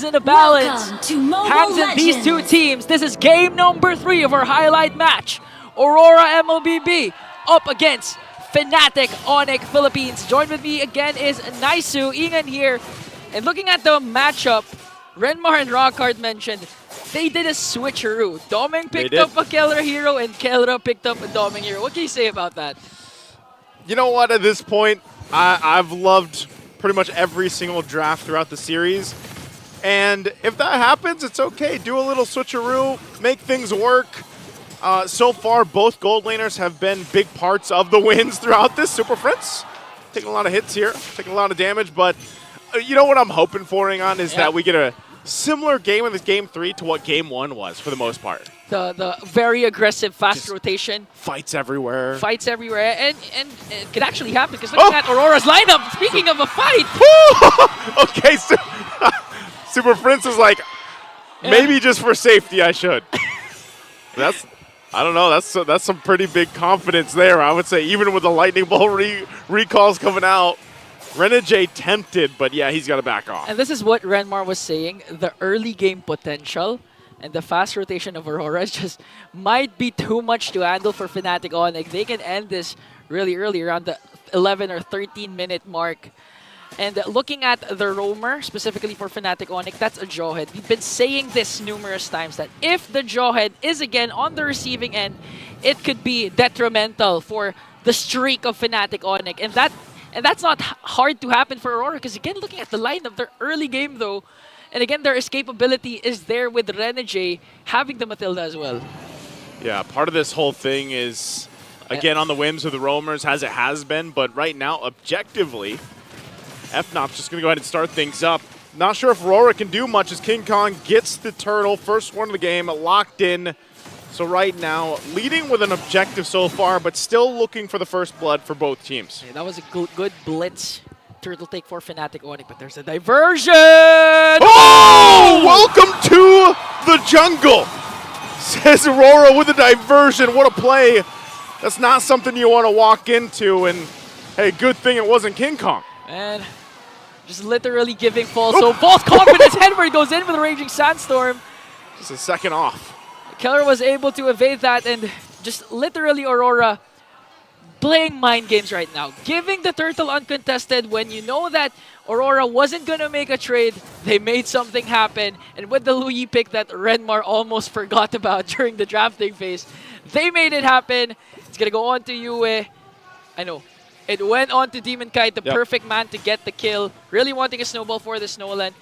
eggs in the balance hangs in these two teams. This is game number 3 of our highlight match. Aurora MLBB up against Fnatic Onic Philippines. Joined with me again is Naisu, Ingan here. And looking at the matchup, Renmar and Rockhard mentioned they did a switcheroo. Domeng picked up a Kelra hero and Kelra picked up a Domeng hero. What can you say about that? You know what, at this point, I've loved pretty much every single draft throughout the series. And if that happens, it's okay. Do a little switcheroo, make things work. So far, both gold laners have been big parts of the wins throughout this. Super Prince taking a lot of hits here, taking a lot of damage. But you know what I'm hoping for, Ingan, is that we get a similar game in this game 3 to what game 1 was for the most part. The very aggressive, fast rotation. Fights everywhere. Fights everywhere. And it could actually happen because looking at Aurora's lineup, speaking of a fight. Okay, so Super Prince is like, maybe just for safety I should. I don't know, that's some pretty big confidence there, I would say, even with the Lightning Bolt recalls coming out. Renegade tempted, but yeah, he's got to back off. And this is what Renmar was saying, the early game potential and the fast rotation of Aurora just might be too much to handle for Fnatic Onic. They can end this really early, around the 11 or 13 minute mark. And looking at the roamer, specifically for Fnatic Onic, that's a jawhead. We've been saying this numerous times that if the jawhead is again on the receiving end, it could be detrimental for the streak of Fnatic Onic. And that's not hard to happen for Aurora because again, looking at the lineup, their early game though, and again, their escapability is there with Renegade having the Matilda as well. Yeah, part of this whole thing is, again, on the whims of the roamers, as it has been, but right now, objectively, Fnop's just going to go ahead and start things up. Not sure if Aurora can do much as King Kong gets the turtle, first one of the game, locked in. So right now, leading with an objective so far, but still looking for the first blood for both teams. Yeah, that was a good blitz turtle take for Fnatic Onic, but there's a diversion! Oh! Welcome to the jungle, says Aurora with a diversion. What a play. That's not something you want to walk into, and hey, good thing it wasn't King Kong. And just literally giving false, so false confidence. Henry goes in with a Raging Sandstorm. Just a second off. Keller was able to evade that, and just literally Aurora playing mind games right now. Giving the turtle uncontested when you know that Aurora wasn't going to make a trade. They made something happen, and with the Luyi pick that Renmar almost forgot about during the drafting phase, they made it happen. It's going to go on to Yue. I know. It went on to Demon Kite, the perfect man to get the kill. Really wanting a snowball for the Snowland.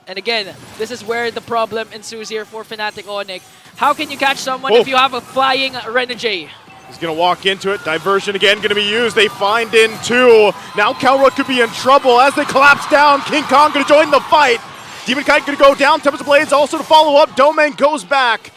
And again, this is where the problem ensues here for Fnatic Onic. How can you catch someone if you have a flying Renegade? He's going to walk into it. Diversion again going to be used. They find in 2. Now Kelra could be in trouble as they collapse down. King Kong going to join the fight. Demon Kite going to go down. Tempest Blades also to follow up. Domeng goes back.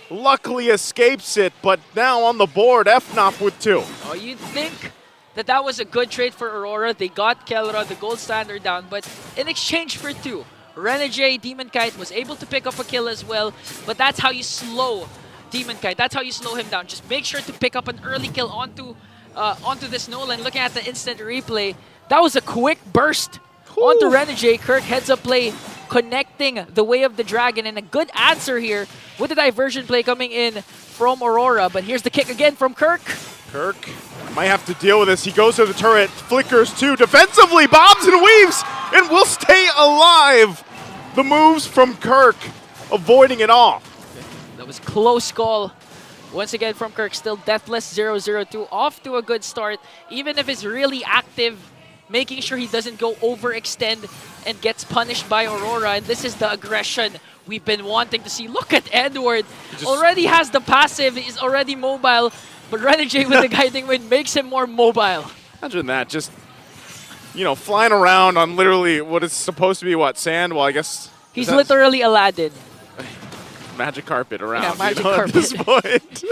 Luckily escapes it, but now on the board, Fnop with 2. Oh, you'd think that was a good trade for Aurora. They got Kelra, the gold standard, down, but in exchange for 2. Renegade, Demon Kite was able to pick up a kill as well, but that's how you slow Demon Kite. That's how you slow him down. Just make sure to pick up an early kill onto this Nolan. Looking at the instant replay, that was a quick burst onto Renegade. Kirk heads up play, connecting the Way of the Dragon, and a good answer here with the diversion play coming in from Aurora. But here's the kick again from Kirk. Kirk might have to deal with this. He goes to the turret, flickers 2 defensively, bobs and weaves, and will stay alive. The moves from Kirk, avoiding it all. That was close call. Once again from Kirk, still deathless 0-0-2, off to a good start. Even if he's really active, making sure he doesn't go overextend and gets punished by Aurora. And this is the aggression we've been wanting to see. Look at Edward. Already has the passive, he's already mobile. But Renegade with the Guiding Wind makes him more mobile. Imagine that, just, you know, flying around on literally what is supposed to be, what, sand? Well, I guess... He's literally Aladdin. Magic carpet around, yeah, magic carpet. At this point.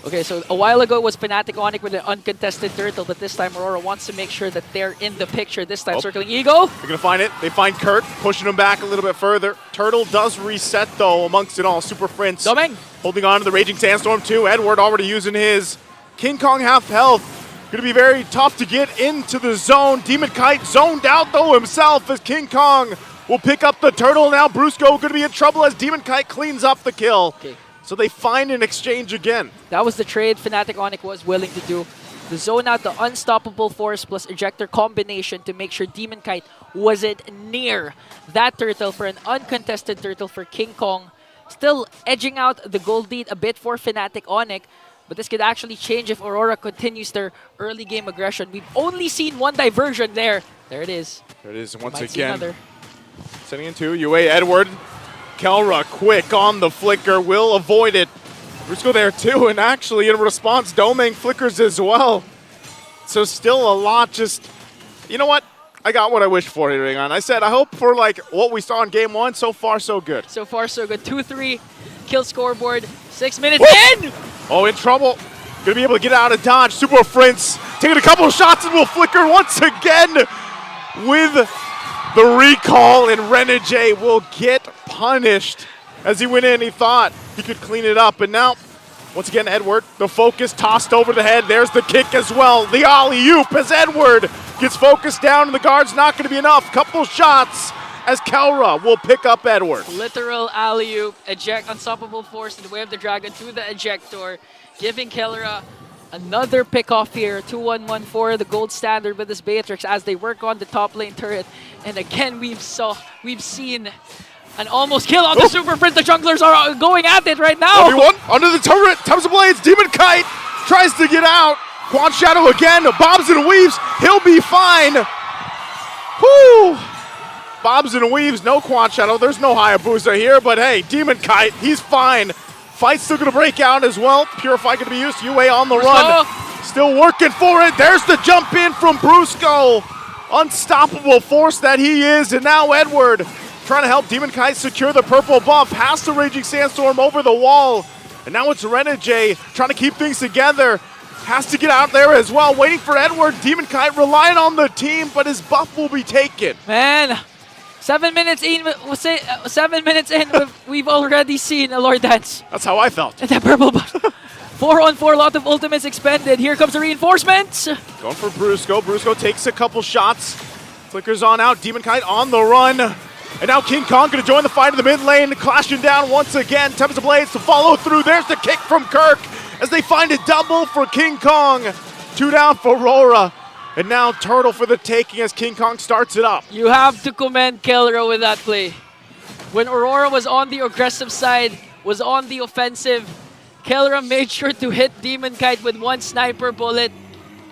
Okay, so a while ago it was Fnatic Onic with an uncontested turtle, but this time Aurora wants to make sure that they're in the picture. This time circling Eagle. They're going to find it. They find Kurt, pushing him back a little bit further. Turtle does reset, though, amongst it all. Super Prince Domeng holding on to the Raging Sandstorm, too. Edward already using his. King Kong half health. Going to be very tough to get into the zone. Demon Kite zoned out, though, himself as King Kong will pick up the turtle. Now Brusco going to be in trouble as Demon Kite cleans up the kill. Okay. So they find an exchange again. That was the trade Fnatic Onic was willing to do. The zone out, the unstoppable force plus ejector combination to make sure Demon Kite wasn't near that turtle for an uncontested turtle for King Kong. Still edging out the gold lead a bit for Fnatic Onic, but this could actually change if Aurora continues their early game aggression. We've only seen one diversion there. There it is. There it is once Might see again. another. Sending into UA Edward. Kelra quick on the flicker, will avoid it. Brusco there too, and actually in response, Domeng flickers as well. So still a lot just, you know what? I got what I wished for here, Ringon. I said I hope for like what we saw in game one, so far so good. So far so good. 2-3 kill scoreboard, 6 minutes in! Oh, in trouble. Gonna be able to get out of dodge. Super Prince taking a couple of shots and will flicker once again with the recall, and Renegade will get punished. As he went in, he thought he could clean it up, and now, once again, Edward, the focus tossed over the head. There's the kick as well. The alley-oop as Edward gets focused down, and the guard's not going to be enough. Couple shots as Kelra will pick up Edward. Literal alley-oop, eject, unstoppable force in the way of the dragon to the ejector, giving Kelra another pick-off here. 2-1-1 for the gold standard with this Beatrix as they work on the top lane turret. And again, we've seen an almost kill on the Super Prince. The junglers are going at it right now. Everyone under the turret, Tubs of Blades, Demon Kite tries to get out. Quan Shadow again, bobs and weaves, he'll be fine. Whoo! Bobs and weaves, no Quan Shadow, there's no Hayabusa here, but hey, Demon Kite, he's fine. Fight's still gonna break out as well. Purify gonna be used, UA on the run. Still working for it, there's the jump in from Brusco. Unstoppable force that he is, and now Edward trying to help Demon Kite secure the purple buff. Has the Raging Sandstorm over the wall. And now it's Renegade trying to keep things together. Has to get out there as well. Waiting for Edward. Demon Kite relying on the team, but his buff will be taken. Man, 7 minutes in, 7 minutes in, we've already seen a Lord Dance. That's how I felt. And that purple buff. 4-on-4, lot of ultimates expended. Here comes the reinforcements. Going for Brusco. Brusco takes a couple shots. Flickers on out. Demon Kite on the run. And now King Kong going to join the fight in the mid lane, clashing down once again. Tubs of Blades to follow through. There's the kick from Kirk as they find a double for King Kong. 2 down for Aurora. And now Turtle for the taking as King Kong starts it up. You have to commend Kelra with that play. When Aurora was on the aggressive side, was on the offensive, Kelra made sure to hit Demon Kite with one sniper bullet,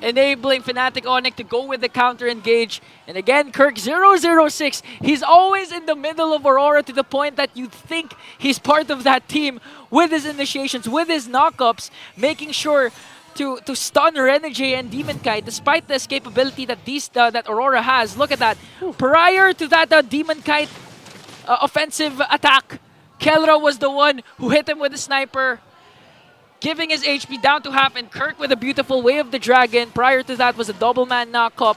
enabling Fnatic Onic to go with the counter engage. And again, Kirk 006, he's always in the middle of Aurora to the point that you think he's part of that team with his initiations, with his knockups, making sure to stun Renegade and Demon Kite despite the escapability that that Aurora has. Look at that. Prior to that Demon Kite offensive attack, Kelra was the one who hit him with the sniper, giving his HP down to half, and Kirk with a beautiful Way of the Dragon. Prior to that was a double man knockup.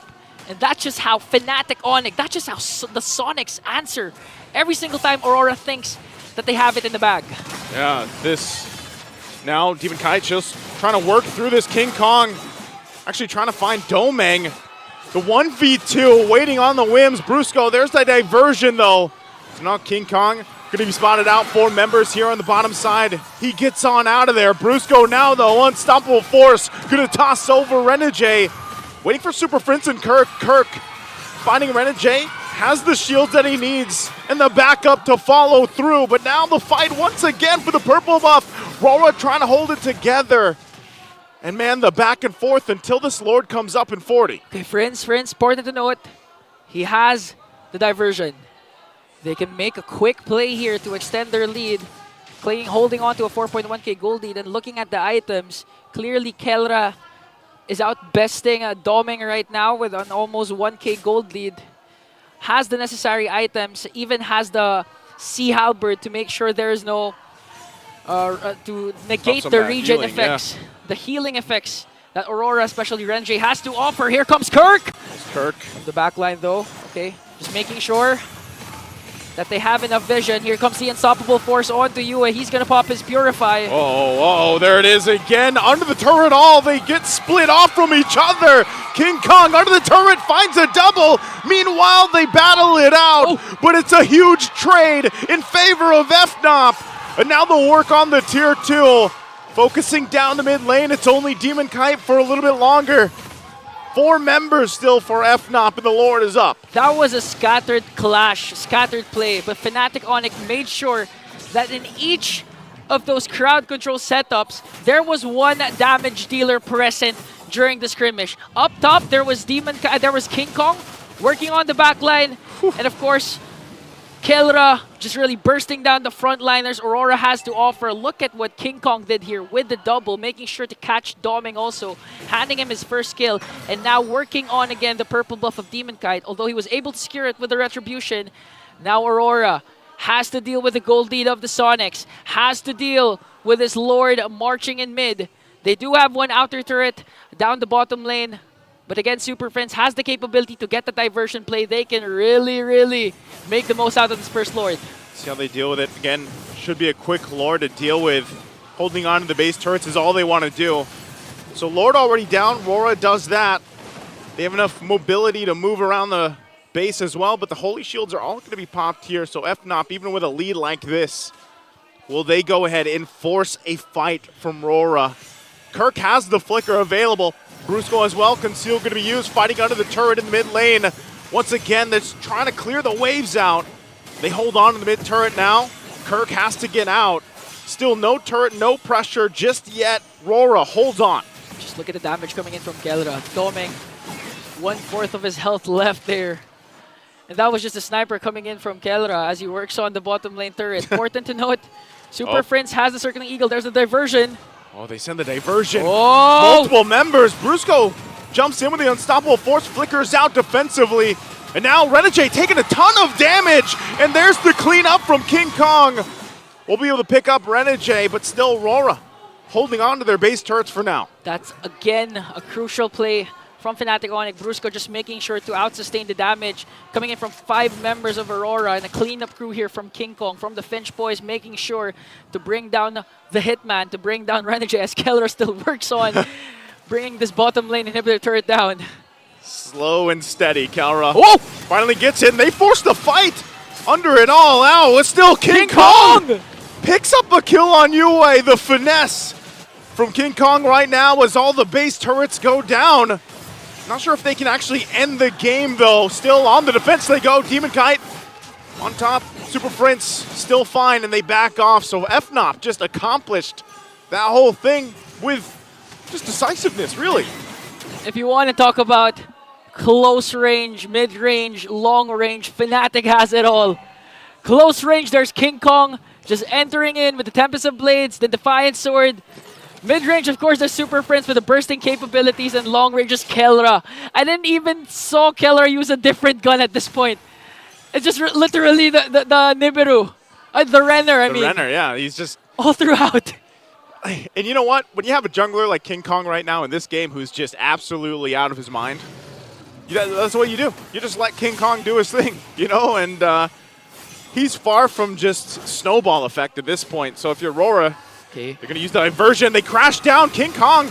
And that's just how Fnatic Onic, that's just how the Sonics answer every single time Aurora thinks that they have it in the bag. Yeah, now Demon Kite just trying to work through this King Kong. Actually trying to find Domeng. The 1v2 waiting on the whims. Brusco, there's that diversion though. So now King Kong going to be spotted out. 4 members here on the bottom side. He gets on out of there. Brusco now though, unstoppable force. Going to toss over Renegade. Waiting for Super Prince and Kirk. Kirk finding Renegade. Has the shields that he needs and the backup to follow through. But now the fight once again for the purple buff. Aurora trying to hold it together. And man, the back and forth until this Lord comes up in 40. Okay, friends, important to note, he has the diversion. They can make a quick play here to extend their lead, holding on to a 4.1k gold lead. And looking at the items, clearly Kelra is outbesting Domeng right now with an almost 1k gold lead. Has the necessary items, even has the Sea Halberd to make sure there is no, to negate the regen healing, effects, the healing effects that Aurora, especially Renegade, has to offer. Here comes Kirk! Kirk. The back line though, okay, just making sure. that they have enough vision. Here comes the Unstoppable Force onto Yue. He's going to pop his Purify. Oh, there it is again. Under the turret all, they get split off from each other. King Kong under the turret finds a double. Meanwhile, they battle it out, but it's a huge trade in favor of Fnatic. And now they'll work on the tier 2. Focusing down the mid lane, it's only Demon Kite for a little bit longer. 4 members still for Fnatic, and the Lord is up. That was a scattered clash, scattered play, but Fnatic Onic made sure that in each of those crowd control setups, there was one damage dealer present during the skirmish. Up top, there was King Kong working on the back line, and of course, Kelra just really bursting down the frontliners. Aurora has to offer. Look at what King Kong did here with the double, making sure to catch Doming also, handing him his first kill, and now working on again the purple buff of Demon Kite. Although he was able to secure it with the Retribution, now Aurora has to deal with the gold lead of the Sonics, has to deal with his Lord marching in mid. They do have one outer turret down the bottom lane, but again, Super Friends has the capability to get the diversion play. They can really make the most out of this first Lord. See how they deal with it. Again, should be a quick Lord to deal with. Holding on to the base turrets is all they want to do. So Lord already down. Aurora does that. They have enough mobility to move around the base as well, but the Holy Shields are all going to be popped here. So Fnatic, even with a lead like this, will they go ahead and force a fight from Aurora? Kirk has the flicker available. Brusco as well, Conceal going to be used, fighting under the turret in the mid lane. Once again, they're trying to clear the waves out. They hold on to the mid turret now. Kirk has to get out. Still no turret, no pressure just yet. Aurora holds on. Just look at the damage coming in from Kelra. Doming, 1/4 of his health left there. And that was just a sniper coming in from Kelra as he works on the bottom lane turret. Important to note, Super Friends has the Circling Eagle. There's a diversion. Oh, they send the diversion. Oh! Multiple members. Brusco jumps in with the Unstoppable Force, flickers out defensively. And now Renegade taking a ton of damage. And there's the cleanup from King Kong. We'll be able to pick up Renegade, but still Aurora holding on to their base turrets for now. That's, again, a crucial play from Fnatic Onic. Brusco just making sure to out-sustain the damage. Coming in from 5 members of Aurora and a cleanup crew here from King Kong, from the Finch Boys, making sure to bring down the Hitman, to bring down Renegade as Kelra still works on bringing this bottom lane inhibitor turret down. Slow and steady, Kelra. Oh! Finally gets in. They force the fight under it all. Ow, it's still King Kong! Picks up a kill on Yue. The finesse from King Kong right now as all the base turrets go down. Not sure if they can actually end the game, though. Still on the defense they go. Demon Kite on top. Super Friends still fine, and they back off. So Fnatic just accomplished that whole thing with just decisiveness, really. If you want to talk about close range, mid-range, long range, Fnatic has it all. Close range, there's King Kong just entering in with the Tempest of Blades, the Defiant Sword. Mid-range, of course, there's Super Friends with the bursting capabilities, and long range is Kelra. I didn't even saw Kelra use a different gun at this point. It's just literally the Nibiru. The Renner, I mean. The Renner, yeah. He's just... all throughout. And you know what? When you have a jungler like King Kong right now in this game who's just absolutely out of his mind, that's what you do. You just let King Kong do his thing, you know? And he's far from just snowball effect at this point. So if you're Aurora... Okay. They're going to use the diversion. They crash down. King Kong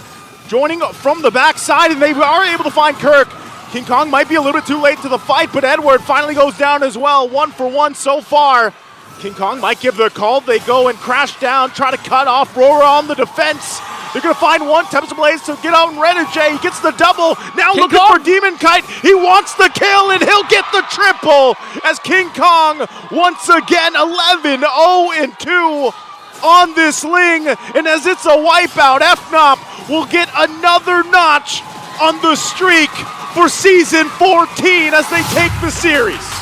joining from the backside, and they are able to find Kirk. King Kong might be a little bit too late to the fight, but Edward finally goes down as well. 1 for 1 so far. King Kong might give the call. They go and crash down, try to cut off Aurora on the defense. They're going to find one. Tempest of Blades to get out, and Renegade. He gets the double. Now King looking Kong for Demon Kite. He wants the kill, and he'll get the triple as King Kong once again 11-0-2. On this Ling, and as it's a wipeout, Fnatic will get another notch on the streak for Season 14 as they take the series.